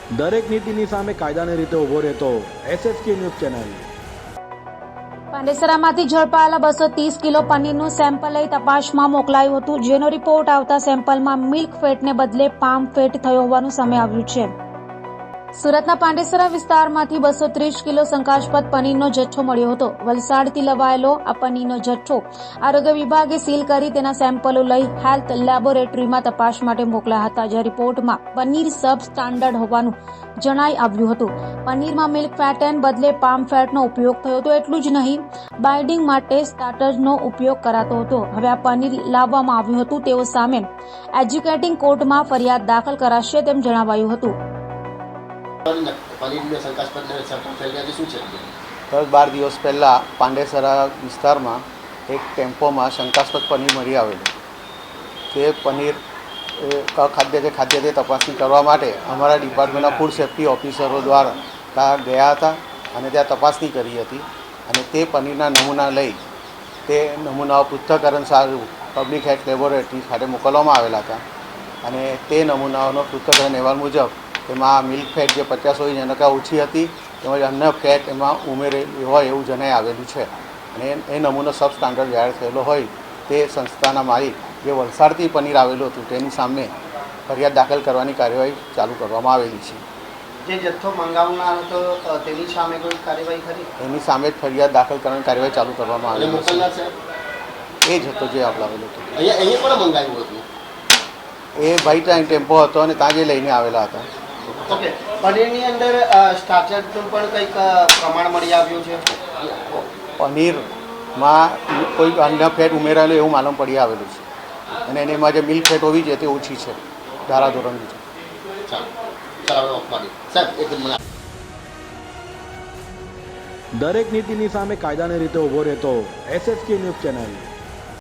દરેક નીતિની સામે કાયદાની રીતે ઊભો રહેતો SSK ન્યૂઝ ચેનલ। પાંડેસરામાંથી ઝડપાયેલા 230 કિલો પનીરનું સેમ્પલ લઈ તપાસમાં મોકલાયું હતું, જેનો રિપોર્ટ આવતા સેમ્પલમાં મિલ્ક ફેટને બદલે પામ ફેટ થયો હોવાનું સામે આવ્યું છે। સુરતના પાંડેસરા વિસ્તારમાંથી 230 કિલો શંકાસ્પદ પનીરનો જથ્થો મળ્યો હતો। વલસાડથી લવાયેલો આ પનીરનો જથ્થો આરોગ્ય વિભાગે સીલ કરી તેના સેમ્પલો લઈ હેલ્થ લેબોરેટરીમાં તપાસ માટે મોકલ્યા હતા, જે રિપોર્ટમાં પનીર સબ સ્ટાન્ડર્ડ હોવાનું જણાઈ આવ્યું હતું। પનીરમાં મિલ્ક ફેટને બદલે પામ ફેટનો ઉપયોગ થયો હતો। એટલું જ નહીં, બાઇન્ડિંગ માટે સ્ટાર્ટર્સનો ઉપયોગ કરાતો હતો। હવે આ પનીર લાવવામાં આવ્યું હતું, તેઓ સામે એજ્યુકેટિંગ કોર્ટમાં ફરિયાદ દાખલ કરાશે તેમ જણાવાયું હતું। દસ 12 દિવસ પહેલાં પાંડેસરા વિસ્તારમાં એક ટેમ્પોમાં શંકાસ્પદ પનીર મળી આવેલું। તે પનીર અખાદ્ય છે ખાદ્ય તે તપાસણી કરવા માટે અમારા ડિપાર્ટમેન્ટના ફૂડ સેફ્ટી ઓફિસરો દ્વારા ત્યાં ગયા હતા અને ત્યાં તપાસણી કરી હતી અને તે પનીરના નમૂના લઈ તે નમૂનાઓ પૃથ્થકરણ સારું પબ્લિક હેલ્થ લેબોરેટરી ખાતે મોકલવામાં આવેલા હતા અને તે નમૂનાઓનો પૃથ્થકરણ અહેવાલ મુજબ તેમાં મિલ્ક ફેટ જે 50 હોય એના કરતાં ઓછી હતી, તેમજ અન્ય ફેટ એમાં ઉમેરેલી હોય એવું જણાઈ આવેલું છે અને એ નમૂનો સબ સ્ટાન્ડર્ડ જાહેર થયેલો હોય તે સંસ્થાના માલિક જે વલસાડથી પનીર આવેલું હતું તેની સામે ફરિયાદ દાખલ કરવાની કાર્યવાહી ચાલુ કરવામાં આવેલી છે। જે જથ્થો મંગાવનાર હતો તેની સામે કોઈ કાર્યવાહી ખરી? એની સામે જ ફરિયાદ દાખલ કરવાની કાર્યવાહી ચાલુ કરવામાં આવેલી છે। એ જ હતો જે આપલાવેલો હતો। અહીંયા પણ મંગાવ્યું હતું? એ ભાઈ ત્યાં ટેમ્પો હતો અને ત્યાં જે લઈને આવેલા હતા। ઓકે, પનીરની અંદર સ્ટાર્ચરનું પણ કંઈક પ્રમાણ મળી આવ્યું છે? પનીરમાં કોઈ અન્ય ફેટ ઉમેરાયેલું એવું માલુમ પડી આવેલું છે અને એમાં જે મિલ્ક ફેટ હોવી જોઈએ તે ઓછી છે, ધારાધોરણની છે। દરેક નીતિની સામે કાયદાની રીતે ઊભો રહેતો SSK ન્યૂઝ ચેનલ।